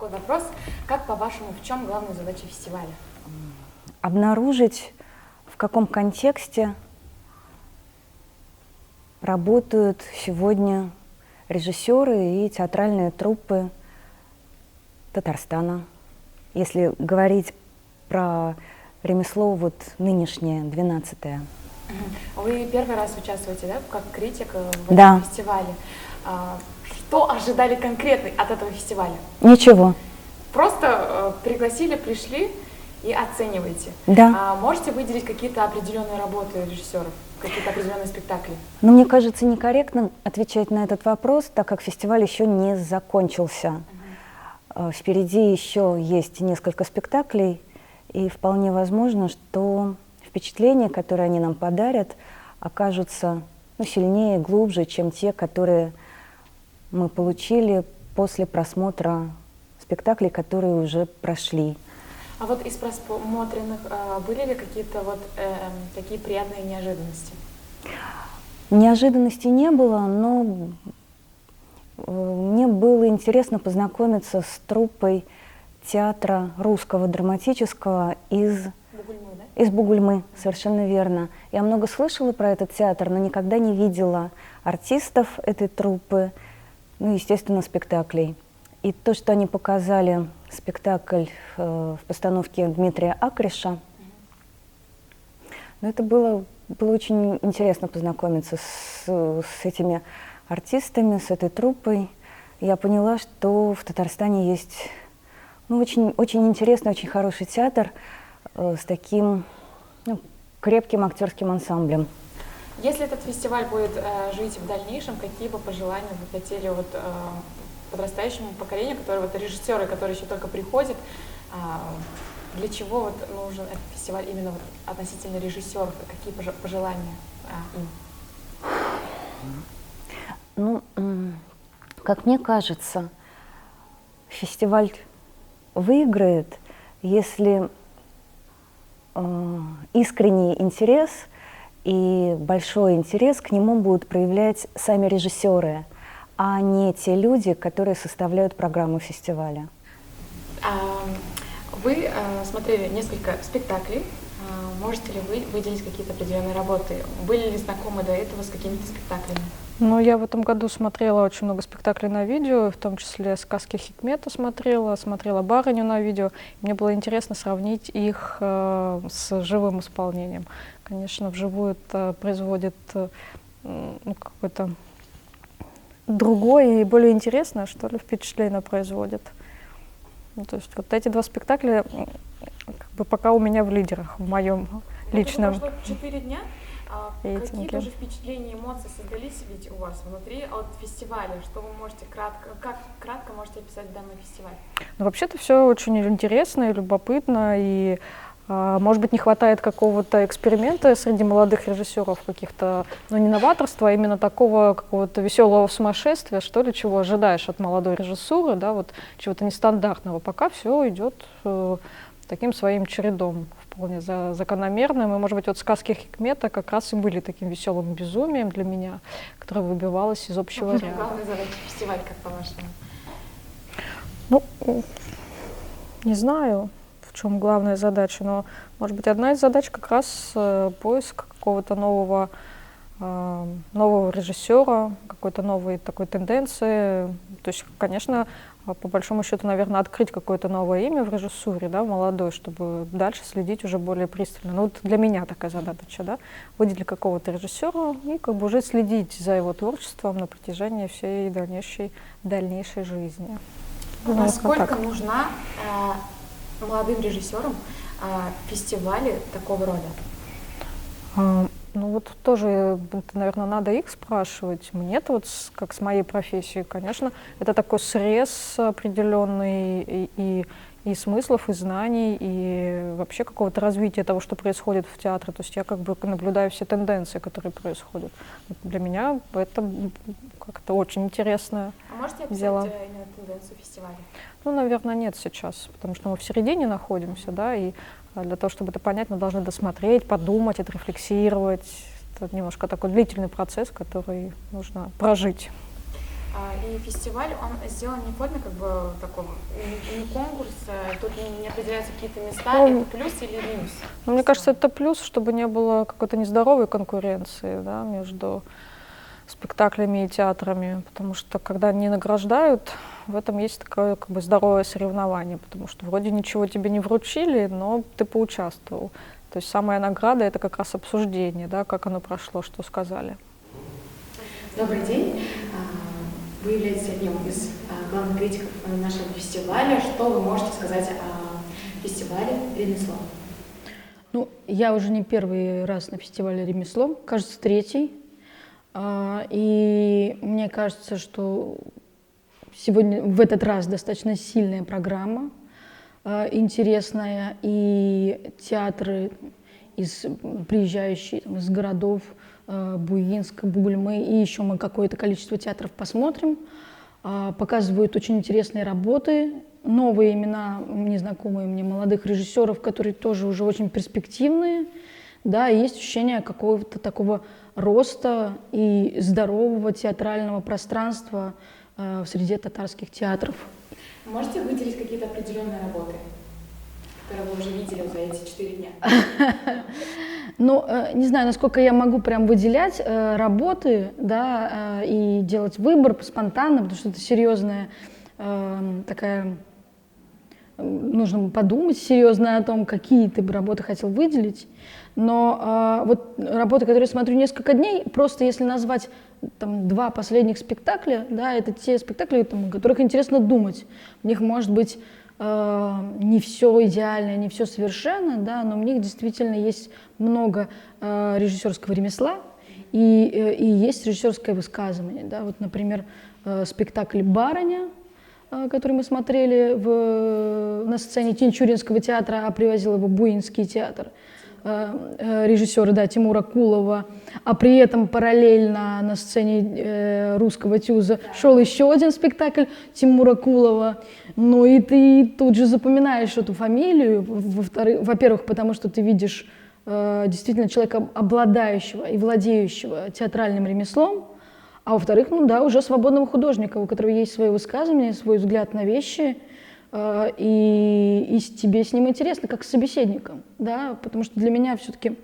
такой вопрос. Как, по-вашему, в чем главная задача фестиваля? Обнаружить, в каком контексте работают сегодня режиссеры и театральные труппы Татарстана. Если говорить про ремесло вот нынешнее, 12-е. Вы первый раз участвуете, да, как критик в Да. этом фестивале. Что ожидали конкретно от этого фестиваля? Ничего. Просто пригласили, пришли и оцениваете. Да. Можете выделить какие-то определенные работы режиссеров, какие-то определенные спектакли? Но мне кажется некорректно отвечать на этот вопрос, так как фестиваль еще не закончился. Впереди еще есть несколько спектаклей, и вполне возможно, что впечатления, которые они нам подарят, окажутся сильнее, глубже, чем те, которые мы получили после просмотра спектаклей, которые уже прошли. А вот из просмотренных были ли какие-то вот такие приятные неожиданности? Неожиданностей не было, но мне было интересно познакомиться с труппой театра русского драматического из Бугульмы, да? Из Бугульмы, совершенно верно. Я много слышала про этот театр, но никогда не видела артистов этой труппы, естественно, спектаклей. И то, что они показали спектакль в постановке Дмитрия Акриша, это было очень интересно познакомиться с этими артистами, с этой труппой. Я поняла, что в Татарстане есть очень интересный, очень хороший театр с таким крепким актерским ансамблем. Если этот фестиваль будет жить в дальнейшем, какие бы пожелания вы хотели подрастающему поколению, режиссеры, которые еще только приходят, для чего нужен этот фестиваль именно относительно режиссеров, какие пожелания им? Как мне кажется, фестиваль выиграет, если искренний интерес и большой интерес к нему будут проявлять сами режиссеры, а не те люди, которые составляют программу фестиваля. Вы смотрели несколько спектаклей. Можете ли вы выделить какие-то определенные работы? Были ли знакомы до этого с какими-то спектаклями? Я в этом году смотрела очень много спектаклей на видео, в том числе «Сказки Хикмета» смотрела «Барыню» на видео. Мне было интересно сравнить их с живым исполнением. Конечно, вживую это производит какое-то другое и более интересное, что ли, впечатление производит. То есть вот эти два спектакля пока у меня в лидерах, в моем личном. Прошло 4 дня. рейтинге. Какие тоже впечатления, эмоции создались ведь у вас внутри от фестиваля? Что вы можете кратко можете описать данный фестиваль? Вообще-то все очень интересно и любопытно, и может быть, не хватает какого-то эксперимента среди молодых режиссеров, каких-то, не новаторства, а именно такого какого-то веселого сумасшествия, что ли, чего ожидаешь от молодой режиссуры, да, чего-то нестандартного. Пока все идет таким своим чередом, вполне закономерным. И, может быть, «Сказки Хикмета» как раз и были таким веселым безумием для меня, которое выбивалось из общего ряда. Главная задача фестиваля, как по-вашему? Не знаю, в чем главная задача, но, может быть, одна из задач как раз поиск какого-то нового режиссера, какой-то новой такой тенденции. То есть, конечно, по большому счету, наверное, открыть какое-то новое имя в режиссуре, да, молодой, чтобы дальше следить уже более пристально. Для меня такая задача, да, выделить какого-то режиссера и уже следить за его творчеством на протяжении всей дальнейшей жизни. Насколько нужна молодым режиссерам фестивали такого рода? Тоже, наверное, надо их спрашивать. Мне-то как с моей профессией, конечно, это такой срез определенный и смыслов, и знаний, и вообще какого-то развития того, что происходит в театре. То есть я наблюдаю все тенденции, которые происходят. Для меня это как-то очень интересное дело. А можете описать именно тенденцию фестиваля? Наверное, нет сейчас, потому что мы в середине находимся, да, и для того, чтобы это понять, мы должны досмотреть, подумать, отрефлексировать. Это немножко такой длительный процесс, который нужно прожить. И фестиваль, он сделан не в форме как бы такого, не конкурса, тут не определяются какие-то места, Ну, это плюс или минус? Но мне кажется, это плюс, чтобы не было какой-то нездоровой конкуренции, да, между спектаклями и театрами, потому что когда не награждают, в этом есть такое как бы здоровое соревнование, потому что вроде ничего тебе не вручили, но ты поучаствовал. То есть самая награда — это как раз обсуждение, да, как оно прошло, что сказали. Добрый день. Вы являетесь одним из главных критиков нашего фестиваля. Что вы можете сказать о фестивале «Ремесло»? Ну, я уже не первый раз на фестивале «Ремесло», кажется, третий. И мне кажется, что сегодня, в этот раз, достаточно сильная программа, интересная, и театры, приезжающие из городов Буинск, Бугульмы, и еще мы какое-то количество театров посмотрим, показывают очень интересные работы, новые имена, незнакомые мне молодых режиссеров, которые тоже уже очень перспективные, да, и есть ощущение какого-то такого роста и здорового театрального пространства в среде татарских театров. Можете выделить какие-то определенные работы, которые вы уже видели за эти 4 дня? Ну, не знаю, насколько я могу прям выделять работы, да, и делать выбор спонтанно, потому что это серьезная такая... Нужно подумать серьезно о том, какие ты бы работы хотел выделить. Но вот работы, которые я смотрю несколько дней, просто если назвать там 2 последних спектакля, да, это те спектакли, там, о которых интересно думать. В них может быть не все идеально, не все совершенно, да, но в них действительно есть много режиссерского ремесла и есть режиссерское высказывание. Да. Вот, например, спектакль «Барыня», который мы смотрели на сцене Тинчуринского театра, а привозил его Буинский театр, режиссера, да, Тимура Кулова, а при этом параллельно на сцене Русского ТЮЗа шел еще один спектакль Тимура Кулова. Ну и ты тут же запоминаешь эту фамилию, во-первых, потому что ты видишь действительно человека, обладающего и владеющего театральным ремеслом, а во-вторых, ну да, уже свободного художника, у которого есть свои высказывания, свой взгляд на вещи, и тебе с ним интересно, как с собеседником, да, потому что для меня все-таки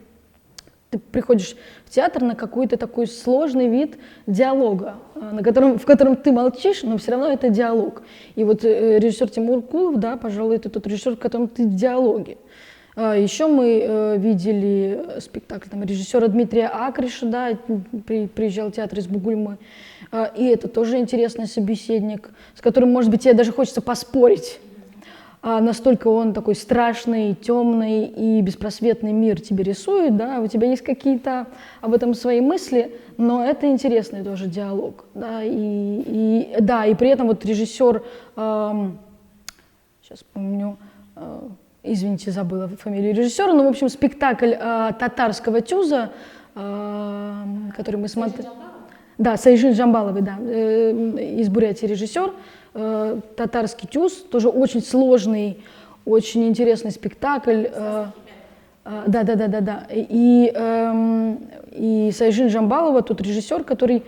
ты приходишь в театр на какой-то такой сложный вид диалога, в котором ты молчишь, но все равно это диалог. И вот режиссер Тимур Кулов, да, пожалуй, это тот режиссер, в котором ты в диалоге. Еще мы видели спектакль там, режиссера Дмитрия Акриша, да, приезжал в театр из Бугульмы, и это тоже интересный собеседник, с которым, может быть, тебе даже хочется поспорить. Настолько он такой страшный, темный и беспросветный мир тебе рисует, да, у тебя есть какие-то об этом свои мысли, но это интересный тоже диалог, да, и при этом вот режиссер, сейчас помню, извините, забыла фамилию режиссера, но, в общем, спектакль татарского ТЮЗа, который мы смотрели. Да, Сайжин Жамбаловой, да, из Бурятии режиссер. Татарский ТЮЗ, тоже очень сложный, очень интересный спектакль. Да. И Сайжин Жамбалова, тот режиссер, который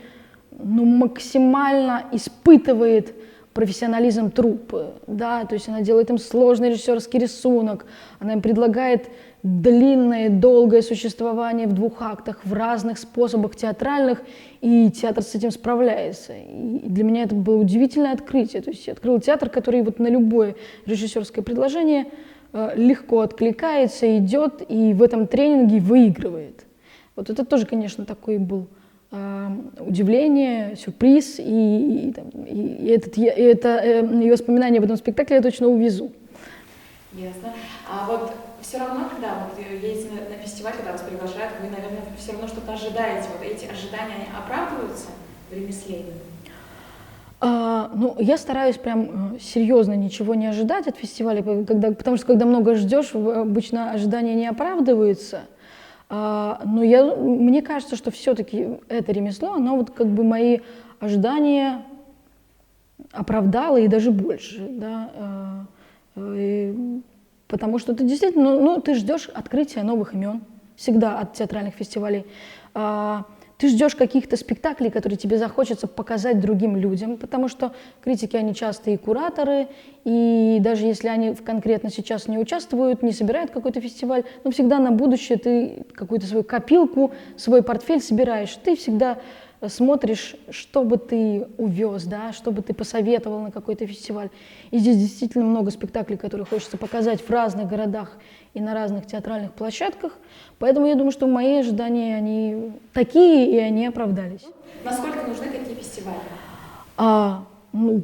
максимально испытывает профессионализм труппы, да, то есть она делает им сложный режиссерский рисунок, она им предлагает длинное, долгое существование в 2 актах, в разных способах театральных, и театр с этим справляется. И для меня это было удивительное открытие, то есть я открыла театр, который вот на любое режиссерское предложение легко откликается, идет, и в этом тренинге выигрывает. Вот это тоже, конечно, такой был удивление, сюрприз, и воспоминания об этом спектакле я точно увезу. Ясно. А вот все равно, когда вот едете на фестиваль, когда вас приглашают, вы, наверное, все равно что-то ожидаете. Вот эти ожидания, они оправдываются в ремесле? Я стараюсь прям серьезно ничего не ожидать от фестиваля, потому что когда много ждешь, обычно ожидания не оправдываются. Но мне кажется, что все-таки это ремесло, оно вот как бы мои ожидания оправдало и даже больше, да, потому что ты действительно, ты ждешь открытия новых имен всегда от театральных фестивалей. ты ждешь каких-то спектаклей, которые тебе захочется показать другим людям, потому что критики, они часто и кураторы, и даже если они конкретно сейчас не участвуют, не собирают какой-то фестиваль, но всегда на будущее ты какую-то свою копилку, свой портфель собираешь, ты всегда смотришь, что бы ты увез, да, что бы ты посоветовал на какой-то фестиваль. И здесь действительно много спектаклей, которые хочется показать в разных городах и на разных театральных площадках. Поэтому я думаю, что мои ожидания, они такие, и они оправдались. Насколько нужны такие фестивали? Ну,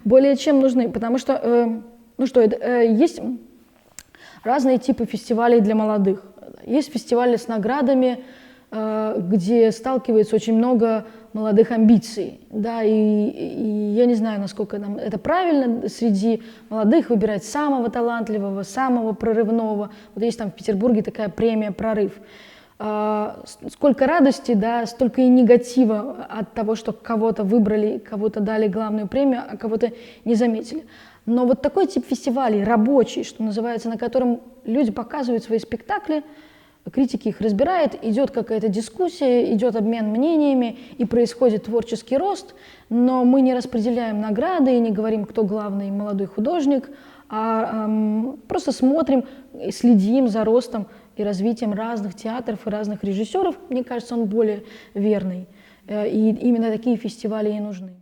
более чем нужны, потому что, есть разные типы фестивалей для молодых. Есть фестивали с наградами, где сталкивается очень много молодых амбиций, да, и я не знаю, насколько нам это правильно среди молодых выбирать самого талантливого, самого прорывного. Вот есть там в Петербурге такая премия «Прорыв». Сколько радости, да, столько и негатива от того, что кого-то выбрали, кого-то дали главную премию, а кого-то не заметили. Но вот такой тип фестивалей, рабочий, что называется, на котором люди показывают свои спектакли, критики их разбирают, идет какая-то дискуссия, идет обмен мнениями и происходит творческий рост, но мы не распределяем награды и не говорим, кто главный молодой художник, а просто смотрим, следим за ростом и развитием разных театров и разных режиссеров. Мне кажется, он более верный. И именно такие фестивали и нужны.